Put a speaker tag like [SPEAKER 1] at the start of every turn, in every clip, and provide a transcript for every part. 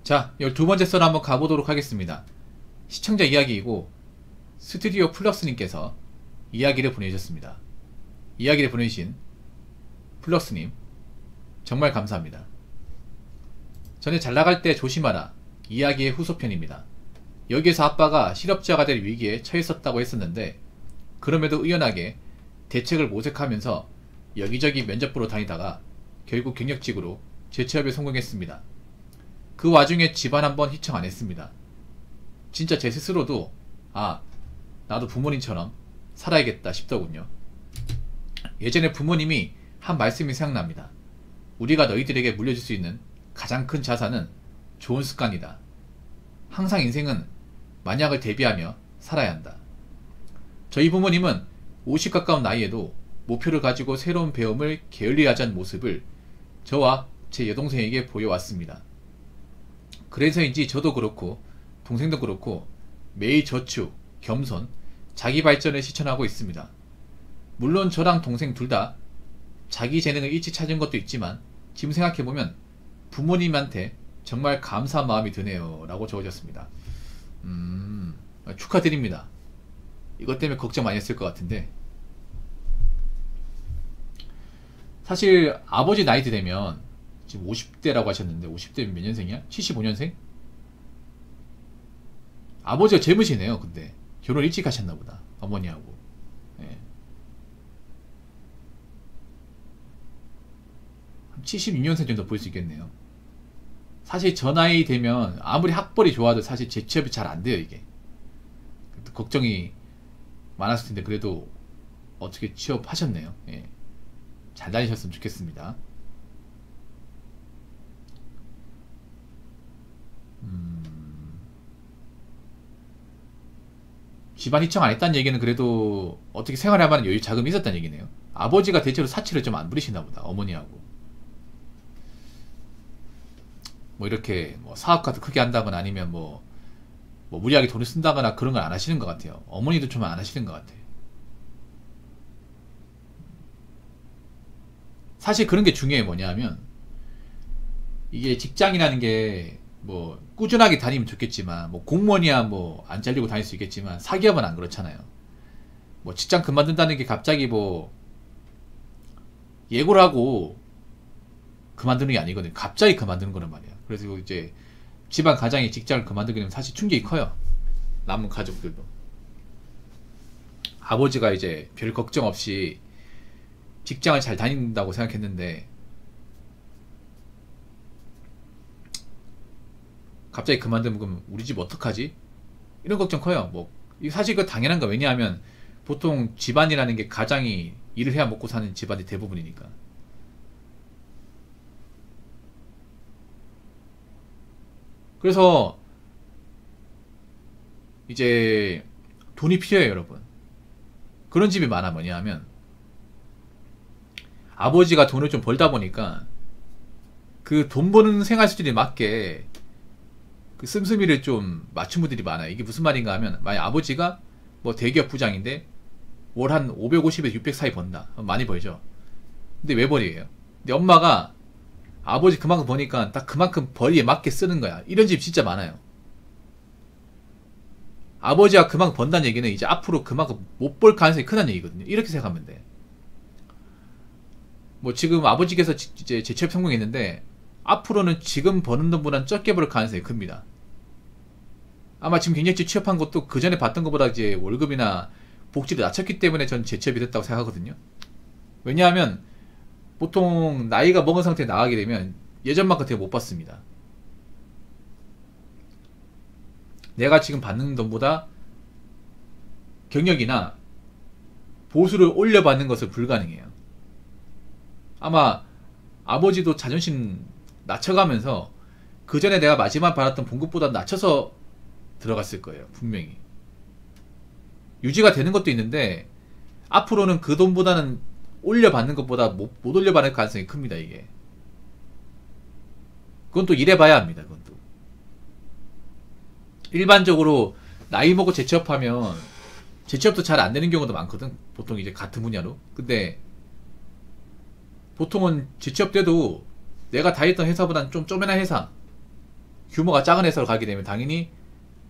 [SPEAKER 1] 자, 12번째 썰 한번 가보도록 하겠습니다. 시청자 이야기이고 스튜디오 플럭스님께서 이야기를 보내주셨습니다. 이야기를 보내주신 플럭스님 정말 감사합니다. 전에 잘나갈 때 조심하라 이야기의 후속편입니다. 여기에서 아빠가 실업자가 될 위기에 처했었다고 했었는데 그럼에도 의연하게 대책을 모색하면서 여기저기 면접 보러 다니다가 결국 경력직으로 재취업에 성공했습니다. 그 와중에 집안 한번 희청 안 했습니다. 진짜 제 스스로도 나도 부모님처럼 살아야겠다 싶더군요. 예전에 부모님이 한 말씀이 생각납니다. 우리가 너희들에게 물려줄 수 있는 가장 큰 자산은 좋은 습관이다. 항상 인생은 만약을 대비하며 살아야 한다. 저희 부모님은 50 가까운 나이에도 목표를 가지고 새로운 배움을 게을리하지 않은 모습을 저와 제 여동생에게 보여왔습니다. 그래서인지 저도 그렇고 동생도 그렇고 매일 저축, 겸손, 자기 발전을 실천하고 있습니다. 물론 저랑 동생 둘 다 자기 재능을 일찍 찾은 것도 있지만 지금 생각해보면 부모님한테 정말 감사한 마음이 드네요 라고 적어졌습니다. 축하드립니다. 이것 때문에 걱정 많이 했을 것 같은데 사실 아버지 나이도 되면 지금 50대라고 하셨는데 50대면 몇 년생이야? 75년생? 아버지가 젊으시네요. 근데 결혼 일찍 하셨나보다 어머니하고. 예. 76년생 정도 볼 수 있겠네요. 사실 저 나이 되면 아무리 학벌이 좋아도 사실 재취업이 잘 안 돼요. 이게 걱정이 많았을 텐데 그래도 어떻게 취업하셨네요. 예. 잘 다니셨으면 좋겠습니다. 집안 희청 안 했다는 얘기는 그래도 어떻게 생활할 만한 여유 자금이 있었다는 얘기네요. 아버지가 대체로 사치를 좀 안 부리시나 보다. 어머니하고 뭐 이렇게 뭐 사업카드 크게 한다거나 아니면 뭐 무리하게 돈을 쓴다거나 그런 걸 안 하시는 것 같아요. 어머니도 좀 안 하시는 것 같아요. 사실 그런 게 중요해. 뭐냐면 이게 직장이라는 게 뭐 꾸준하게 다니면 좋겠지만 뭐 공무원이야 뭐 안 잘리고 다닐 수 있겠지만 사기업은 안 그렇잖아요. 뭐 직장 그만둔다는 게 갑자기 뭐 예고를 하고 그만두는 게 아니거든요. 갑자기 그만두는 거란 말이야. 그래서 이제 집안 가장이 직장을 그만두게 되면 사실 충격이 커요. 남은 가족들도. 아버지가 이제 별 걱정 없이 직장을 잘 다닌다고 생각했는데 갑자기 그만두면 그럼 우리 집 어떡하지? 이런 걱정 커요. 뭐 사실 그 당연한 거. 왜냐하면 보통 집안이라는 게 가장이 일을 해야 먹고 사는 집안이 대부분이니까. 그래서 이제 돈이 필요해요, 여러분. 그런 집이 많아. 뭐냐면 아버지가 돈을 좀 벌다 보니까 그 돈 버는 생활 수준에 맞게 그 씀씀이를 좀 맞춘 분들이 많아요. 이게 무슨 말인가 하면 만약 아버지가 뭐 대기업 부장인데 월 한 550에서 600 사이 번다. 많이 벌죠. 근데 왜 벌이에요? 근데 엄마가 아버지 그만큼 버니까 딱 그만큼 벌이에 맞게 쓰는 거야. 이런 집 진짜 많아요. 아버지가 그만큼 번다는 얘기는 이제 앞으로 그만큼 못 벌 가능성이 크다는 얘기거든요. 이렇게 생각하면 돼. 뭐 지금 아버지께서 이제 재취업 성공했는데 앞으로는 지금 버는 돈보다는 적게 벌 가능성이 큽니다. 아마 지금 경력직 취업한 것도 그 전에 받던 것보다 이제 월급이나 복지를 낮췄기 때문에 전 재취업이 됐다고 생각하거든요. 왜냐하면 보통 나이가 먹은 상태에 나가게 되면 예전만큼 되게 못 받습니다. 내가 지금 받는 돈보다 경력이나 보수를 올려받는 것은 불가능해요. 아마 아버지도 자존심 낮춰가면서 그 전에 내가 마지막 받았던 봉급보다 낮춰서 들어갔을 거예요. 분명히. 유지가 되는 것도 있는데 앞으로는 그 돈보다는 올려받는 것보다 못 올려받을 가능성이 큽니다. 이게. 그건 또 일해봐야 합니다. 그건 또. 일반적으로 나이 먹고 재취업하면 재취업도 잘 안 되는 경우도 많거든. 보통 이제 같은 분야로. 근데 보통은 재취업 때도 내가 다녔던 회사보다는 좀 쪼매난 회사 규모가 작은 회사로 가게 되면 당연히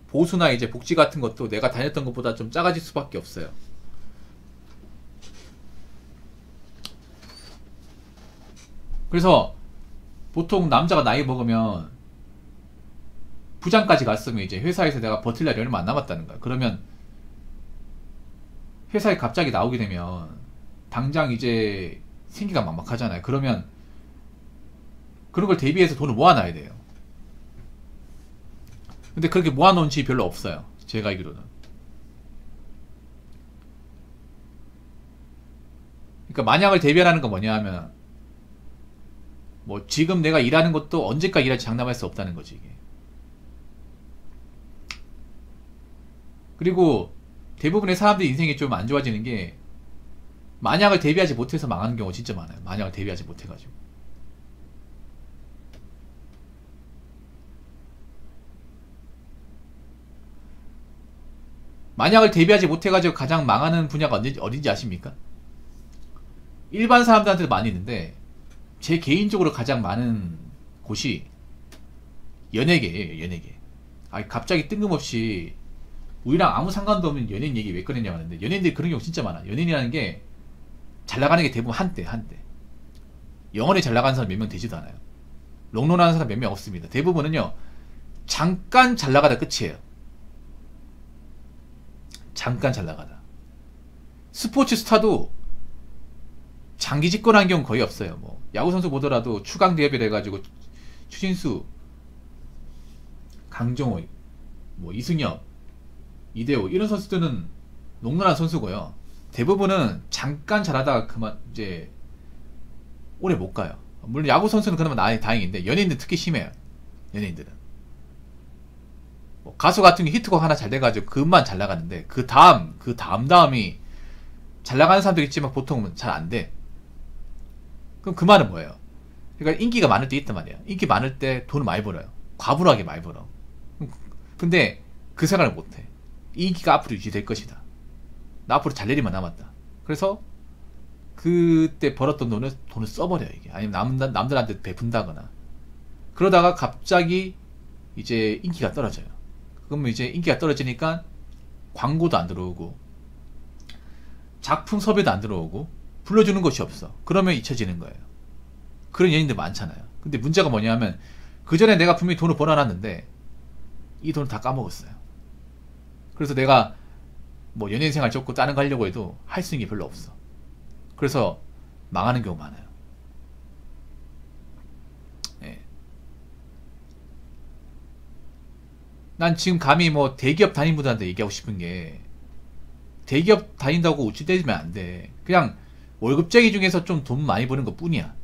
[SPEAKER 1] 보수나 이제 복지 같은 것도 내가 다녔던 것보다 좀 작아질 수밖에 없어요. 그래서 보통 남자가 나이 먹으면 부장까지 갔으면 이제 회사에서 내가 버틸 날이 얼마 안 남았다는 거야. 그러면 회사에 갑자기 나오게 되면 당장 이제 생기가 막막하잖아요. 그러면 그런 걸 대비해서 돈을 모아놔야 돼요. 근데 그렇게 모아놓은 집이 별로 없어요. 제가 알기로는. 그러니까 만약을 대비하라는 건 뭐냐 하면 뭐 지금 내가 일하는 것도 언제까지 일할지 장담할 수 없다는 거지 이게. 그리고 대부분의 사람들의 인생이 좀 안 좋아지는 게 만약을 대비하지 못해서 망하는 경우가 진짜 많아요. 만약을 대비하지 못해가지고. 만약을 대비하지 못해가지고 가장 망하는 분야가 어딘지 아십니까? 일반 사람들한테도 많이 있는데 제 개인적으로 가장 많은 곳이 연예계예요. 연예계. 아 갑자기 뜬금없이 우리랑 아무 상관도 없는 연예인 얘기 왜 꺼냈냐고 하는데 연예인들이 그런 경우 진짜 많아. 연예인이라는 게 잘 나가는 게 대부분 한때 영원히 잘 나가는 사람 몇 명 되지도 않아요. 롱런하는 사람 몇 명 없습니다. 대부분은요 잠깐 잘 나가다 끝이에요. 잠깐 잘 나가다. 스포츠 스타도 장기 집권한 경우 거의 없어요. 뭐 야구 선수 보더라도 추강 대회를 해가지고 추신수, 강정호, 뭐 이승엽, 이대호 이런 선수들은 롱런한 선수고요. 대부분은 잠깐 잘하다가 그만 이제 오래 못 가요. 물론 야구 선수는 그나마 다행인데 연예인들 특히 심해요. 연예인들은 뭐 가수 같은 게 히트곡 하나 잘 돼가지고 그만 잘 나가는데 그 다음이 잘 나가는 사람도 있지만 보통은 잘 안 돼. 그럼 그 말은 뭐예요? 그러니까 인기가 많을 때 있단 말이야. 인기 많을 때 돈을 많이 벌어요. 과분하게 많이 벌어. 근데 그 생각을 못해. 이 인기가 앞으로 유지될 것이다. 나 앞으로 잘 내리만 남았다. 그래서 그때 벌었던 돈을 써버려요 이게. 아니면 남들한테 베푼다거나. 그러다가 갑자기 이제 인기가 떨어져요. 그러면 이제 인기가 떨어지니까 광고도 안 들어오고 작품 섭외도 안 들어오고 불러주는 곳이 없어. 그러면 잊혀지는 거예요. 그런 연예인들 많잖아요. 근데 문제가 뭐냐면 그 전에 내가 분명히 돈을 벌어놨는데 이 돈을 다 까먹었어요. 그래서 내가 뭐 연예인 생활 접고 다른 거 하려고 해도 할 수 있는 게 별로 없어. 그래서 망하는 경우 많아요. 예. 난 지금 감히 뭐 대기업 다닌 분들한테 얘기하고 싶은 게 대기업 다닌다고 우쭐대면 안 돼. 그냥 월급쟁이 중에서 좀 돈 많이 버는 것 뿐이야.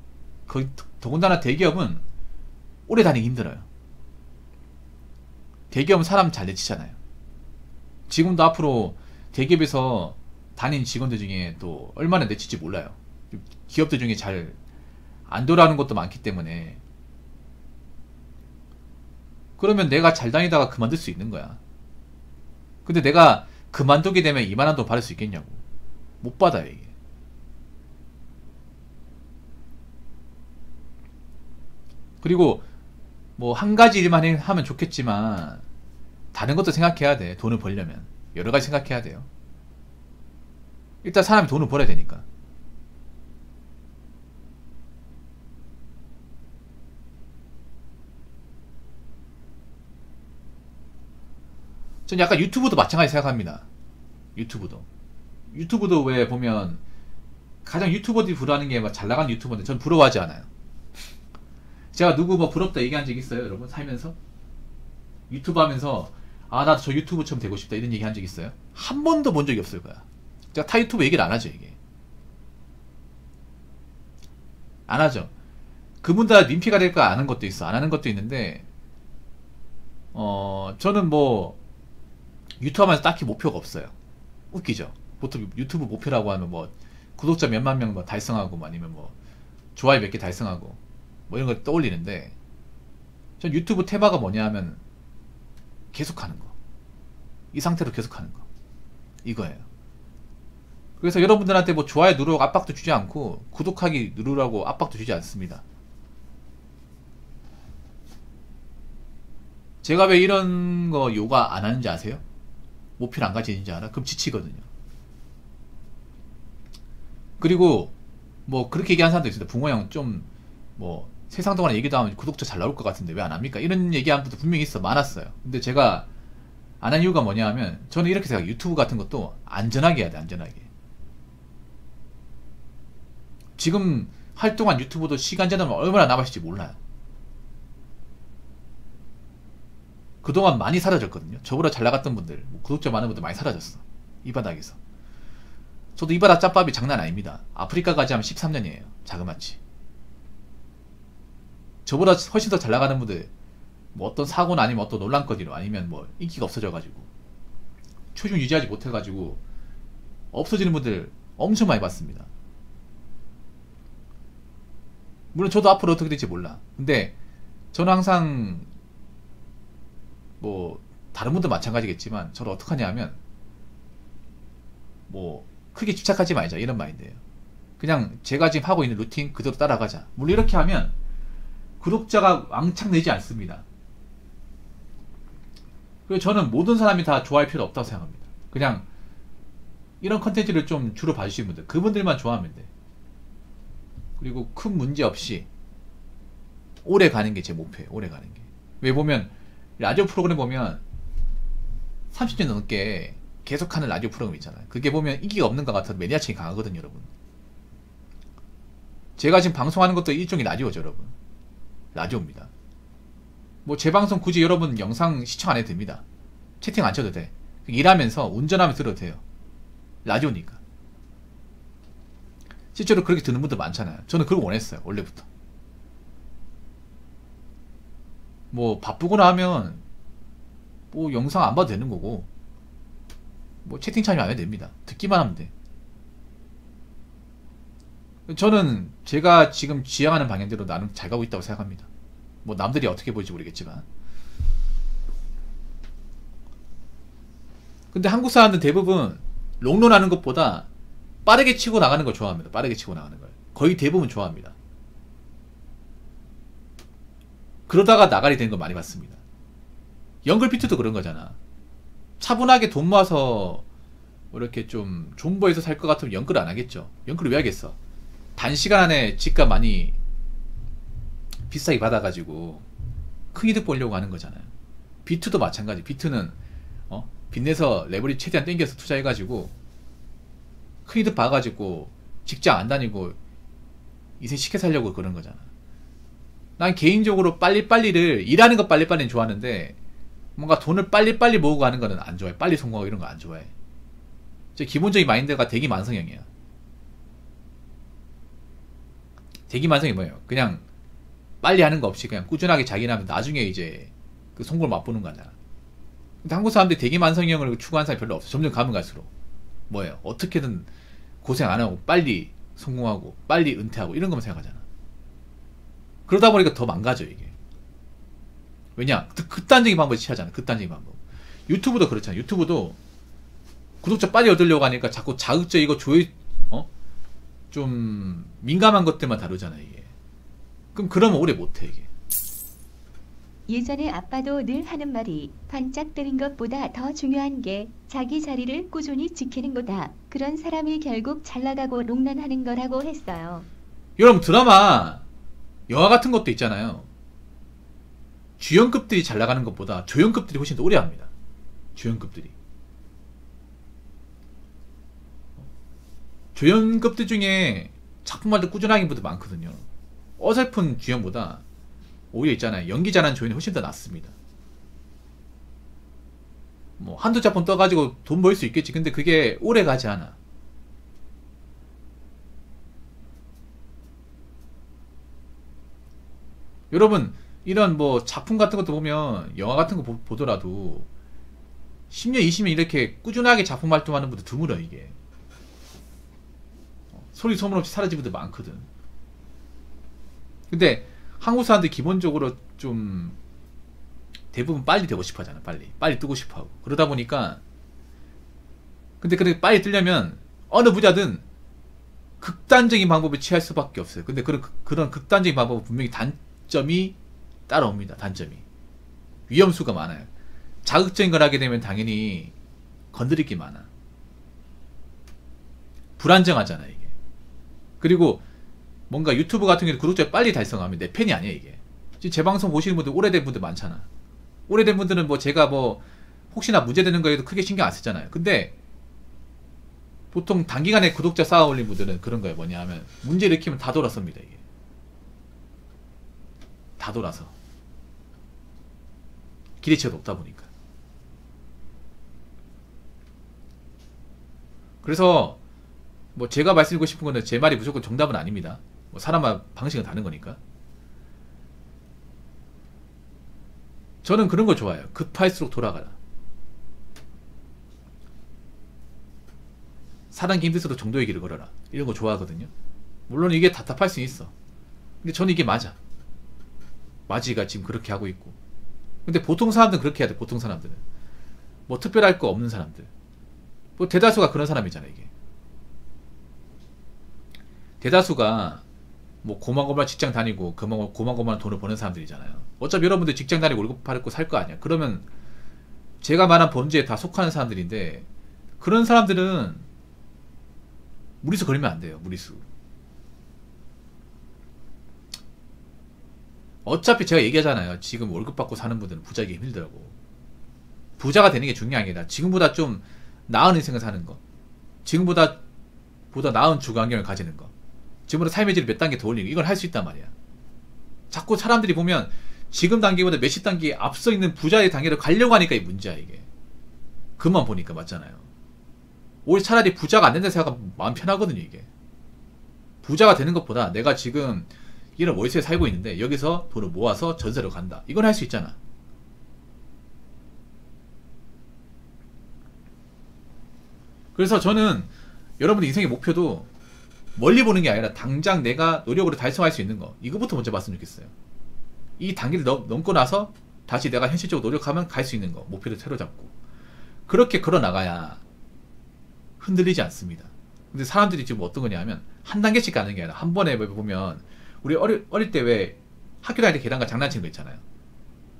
[SPEAKER 1] 더군다나 대기업은 오래 다니기 힘들어요. 대기업은 사람 잘 내치잖아요. 지금도 앞으로 대기업에서 다닌 직원들 중에 또 얼마나 내칠지 몰라요. 기업들 중에 잘 안 돌아가는 것도 많기 때문에. 그러면 내가 잘 다니다가 그만둘 수 있는 거야. 근데 내가 그만두게 되면 이만한 돈 받을 수 있겠냐고. 못 받아요 이게. 그리고 뭐 한 가지 일만 하면 좋겠지만 다른 것도 생각해야 돼. 돈을 벌려면 여러 가지 생각해야 돼요. 일단 사람이 돈을 벌어야 되니까. 전 약간 유튜브도 마찬가지 생각합니다. 유튜브도 왜 보면 가장 유튜버들이 부러워하는 게 잘 나가는 유튜버인데 전 부러워하지 않아요. 제가 누구 뭐 부럽다 얘기한 적 있어요 여러분? 살면서? 유튜브 하면서 아 나도 저 유튜브처럼 되고 싶다 이런 얘기 한 적 있어요? 한 번도 본 적이 없을 거야. 제가 타 유튜브 얘기를 안 하죠 이게. 안 하죠. 그분들 민폐가 될까 안 하는 것도 있어. 안 하는 것도 있는데 저는 뭐 유튜브 하면서 딱히 목표가 없어요. 웃기죠. 보통 유튜브 목표라고 하면 뭐 구독자 몇만 명 뭐 달성하고 뭐 아니면 뭐 좋아요 몇 개 달성하고 뭐 이런 걸 떠올리는데 전 유튜브 테마가 뭐냐 하면 계속하는 거. 이 상태로 계속하는 거. 이거예요. 그래서 여러분들한테 뭐 좋아요 누르라고 압박도 주지 않고 구독하기 누르라고 압박도 주지 않습니다. 제가 왜 이런 거 요가 안 하는지 아세요? 목표를 안 가지는지 알아? 그럼 지치거든요. 그리고 뭐 그렇게 얘기하는 사람도 있습니다. 붕어 형 좀 뭐 세상 동안 얘기도 하면 구독자 잘 나올 것 같은데 왜 안 합니까? 이런 얘기하는 분도 분명히 있어. 많았어요. 근데 제가 안 한 이유가 뭐냐 하면 저는 이렇게 생각해요. 유튜브 같은 것도 안전하게 해야 돼. 안전하게. 지금 활동한 유튜브도 시간 지나면 얼마나 남았을지 몰라요. 그동안 많이 사라졌거든요. 저보다 잘 나갔던 분들, 구독자 많은 분들 많이 사라졌어. 이 바닥에서. 저도 이 바닥 짬밥이 장난 아닙니다. 아프리카 가지 하면 13년이에요. 자그마치. 저보다 훨씬 더 잘 나가는 분들, 뭐 어떤 사고나 아니면 어떤 논란거리로 아니면 뭐 인기가 없어져가지고 초중 유지하지 못해가지고 없어지는 분들 엄청 많이 봤습니다. 물론 저도 앞으로 어떻게 될지 몰라. 근데 저는 항상 뭐 다른 분도 마찬가지겠지만 저를 어떻게 하냐 하면 뭐 크게 집착하지 말자 이런 마인드예요. 그냥 제가 지금 하고 있는 루틴 그대로 따라가자. 물론 이렇게 하면 구독자가 왕창 늘지 않습니다. 그리고 저는 모든 사람이 다 좋아할 필요 없다고 생각합니다. 그냥 이런 컨텐츠를 좀 주로 봐주시는 분들, 그분들만 좋아하면 돼. 그리고 큰 문제 없이 오래 가는 게 제 목표예요. 오래 가는 게. 왜 보면 라디오 프로그램 보면 30년 넘게 계속하는 라디오 프로그램 있잖아요. 그게 보면 인기가 없는 것 같아도 매니아층이 강하거든요, 여러분. 제가 지금 방송하는 것도 일종의 라디오죠, 여러분. 라디오입니다. 뭐 제 방송 굳이 여러분 영상 시청 안 해도 됩니다. 채팅 안 쳐도 돼. 일하면서 운전하면서 들어도 돼요. 라디오니까. 실제로 그렇게 듣는 분들 많잖아요. 저는 그걸 원했어요. 원래부터. 뭐 바쁘거나 하면 뭐 영상 안 봐도 되는 거고 뭐 채팅창이 안 해도 됩니다. 듣기만 하면 돼. 저는 제가 지금 지향하는 방향대로 나름 잘 가고 있다고 생각합니다. 뭐 남들이 어떻게 보일지 모르겠지만. 근데 한국 사람들 대부분 롱런하는 것보다 빠르게 치고 나가는 걸 좋아합니다. 빠르게 치고 나가는 걸. 거의 대부분 좋아합니다. 그러다가 나가리 되는 거 많이 봤습니다. 영글비트도 그런 거잖아. 차분하게 돈 모아서 뭐 이렇게 좀 존버해서 살 것 같으면 영글 안 하겠죠. 영글을 왜 하겠어? 단시간 안에 집값 많이 비싸게 받아가지고 큰 이득 보려고 하는 거잖아요. 비트도 마찬가지. 비트는 빚내서 레버리 최대한 땡겨서 투자해가지고 큰 이득 봐가지고 직장 안 다니고 인생 쉽게 살려고 그런 거잖아. 난 개인적으로 빨리빨리를 일하는 거 빨리빨리는 좋아하는데 뭔가 돈을 빨리빨리 모으고 가는 거는 안 좋아해. 빨리 성공하고 이런 거 안 좋아해. 제 기본적인 마인드가 대기만성형이야. 대기만성이 뭐예요? 그냥 빨리 하는 거 없이 그냥 꾸준하게 자기는 하면 나중에 이제 그 성공을 맛보는 거잖아. 근데 한국 사람들이 대기만성형을 추구하는 사람이 별로 없어. 점점 가면 갈수록 뭐예요? 어떻게든 고생 안 하고 빨리 성공하고 빨리 은퇴하고 이런 것만 생각하잖아. 그러다 보니까 더 망가져 이게. 왜냐? 극단적인 방법을 취하잖아. 극단적인 방법. 유튜브도 그렇잖아. 유튜브도 구독자 빨리 얻으려고 하니까 자꾸 자극적이고 좀 민감한 것들만 다루잖아 이게. 그럼 그러면 오래 못해 이게.
[SPEAKER 2] 예전에 아빠도 늘 하는 말이 반짝뜨는 것보다 더 중요한 게 자기 자리를 꾸준히 지키는 거다. 그런 사람이 결국 잘나가고 롱런하는 거라고 했어요.
[SPEAKER 1] 여러분 드라마 영화 같은 것도 있잖아요. 주연급들이 잘 나가는 것보다 조연급들이 훨씬 더 오래 합니다. 주연급들이. 조연급들 중에 작품할 때 꾸준하게 분들 많거든요. 어설픈 주연보다 오히려 있잖아요. 연기 잘하는 조연이 훨씬 더 낫습니다. 뭐 한두 작품 떠가지고 돈 벌 수 있겠지. 근데 그게 오래 가지 않아. 여러분 이런 뭐 작품 같은 것도 보면 영화 같은 거 보더라도 10년 20년 이렇게 꾸준하게 작품 활동하는 분들 드물어 이게. 소리 소문 없이 사라진 분들 많거든. 근데 한국 사람들이 기본적으로 좀 대부분 빨리 되고 싶어 하잖아. 빨리 뜨고 싶어 하고. 그러다 보니까 근데 빨리 뜨려면 어느 부자든 극단적인 방법을 취할 수밖에 없어요. 근데 그런 극단적인 방법은 분명히 단점이 따라옵니다. 단점이. 위험수가 많아요. 자극적인 걸 하게 되면 당연히 건드릴 게 많아. 불안정하잖아 이게. 그리고 뭔가 유튜브 같은 경우는 구독자 빨리 달성하면 내 편이 아니야 이게. 지금 제 방송 보시는 분들 오래된 분들 많잖아. 오래된 분들은 뭐 제가 뭐 혹시나 문제되는 거에도 크게 신경 안 쓰잖아요. 근데 보통 단기간에 구독자 쌓아 올린 분들은 그런 거예요. 뭐냐 하면 문제 일으키면 다 돌아섭니다 이게. 다 돌아서 기대치가 높다 보니까. 그래서 뭐 제가 말씀드리고 싶은 거는 제 말이 무조건 정답은 아닙니다. 뭐 사람마다 방식은 다른 거니까. 저는 그런 거 좋아해요. 급할수록 돌아가라. 사랑기 힘들어도 정도의 길을 걸어라. 이런 거 좋아하거든요. 물론 이게 답답할 수 있어. 근데 저는 이게 맞아. 마지가 지금 그렇게 하고 있고. 근데 보통 사람들은 그렇게 해야 돼. 보통 사람들은 뭐 특별할 거 없는 사람들, 뭐 대다수가 그런 사람이잖아 이게. 대다수가 뭐 고만고만 직장 다니고 고만고만 돈을 버는 사람들이잖아요. 어차피 여러분들 직장 다니고 월급 받고 살 거 아니야. 그러면 제가 말한 범죄에 다 속하는 사람들인데, 그런 사람들은 무리수 걸리면 안 돼요. 무리수. 어차피 제가 얘기하잖아요. 지금 월급 받고 사는 분들은 부자기 힘들더라고. 부자가 되는 게 중요한 게 아니라 지금보다 좀 나은 인생을 사는 거, 지금보다 나은 주거 환경을 가지는 거, 지금보다 삶의 질을 몇 단계 더 올리는 거, 이걸 할 수 있단 말이야. 자꾸 사람들이 보면 지금 단계보다 몇십 단계 앞서 있는 부자의 단계로 가려고 하니까 이 문제야 이게. 그만 보니까 맞잖아요. 오히려 차라리 부자가 안 된다 생각하면 마음 편하거든요 이게. 부자가 되는 것보다 내가 지금 이런 월세에 살고 있는데 여기서 돈을 모아서 전세로 간다, 이건 할 수 있잖아. 그래서 저는 여러분들 인생의 목표도 멀리 보는 게 아니라 당장 내가 노력으로 달성할 수 있는 거, 이거부터 먼저 봤으면 좋겠어요. 이 단계를 넘고 나서 다시 내가 현실적으로 노력하면 갈 수 있는 거, 목표를 새로 잡고 그렇게 걸어 나가야 흔들리지 않습니다. 근데 사람들이 지금 어떤 거냐 면 한 단계씩 가는 게 아니라 한 번에 보면 우리 어릴 때 왜 학교 다닐 때 계단가 장난치는 거 있잖아요.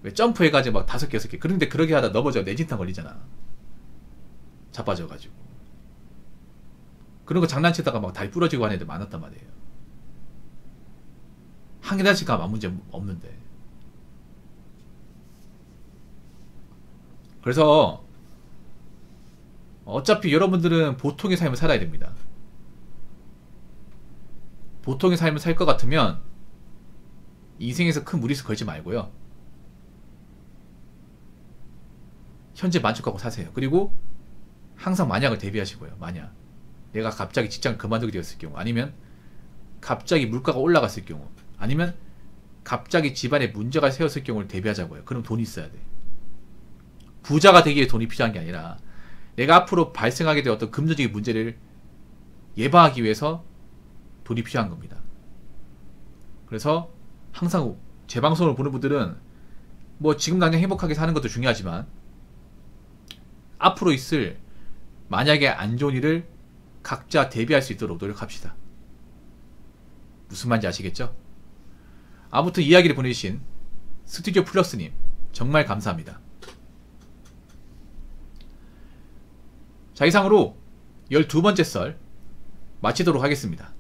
[SPEAKER 1] 왜 점프해가지고 막 5개 6개, 그런데 그렇게 하다 넘어져 뇌진탕 걸리잖아. 자빠져가지고. 그런 거 장난치다가 막 다리 부러지고 하는 애들 많았단 말이에요. 한 계단씩 가면 아무 문제 없는데. 그래서 어차피 여러분들은 보통의 삶을 살아야 됩니다. 보통의 삶을 살 것 같으면 인생에서 큰 무리수 걸지 말고요, 현재 만족하고 사세요. 그리고 항상 만약을 대비하시고요. 만약 내가 갑자기 직장을 그만두게 되었을 경우, 아니면 갑자기 물가가 올라갔을 경우, 아니면 갑자기 집안에 문제가 생겼을 경우를 대비하자고요. 그럼 돈이 있어야 돼. 부자가 되기에 돈이 필요한 게 아니라 내가 앞으로 발생하게 될 어떤 금전적인 문제를 예방하기 위해서 돈이 필요한 겁니다. 그래서 항상 제 방송을 보는 분들은 뭐 지금 당장 행복하게 사는 것도 중요하지만 앞으로 있을 만약에 안 좋은 일을 각자 대비할 수 있도록 노력합시다. 무슨 말인지 아시겠죠? 아무튼 이야기를 보내주신 스튜디오 플러스님 정말 감사합니다. 자, 이상으로 12번째 썰 마치도록 하겠습니다.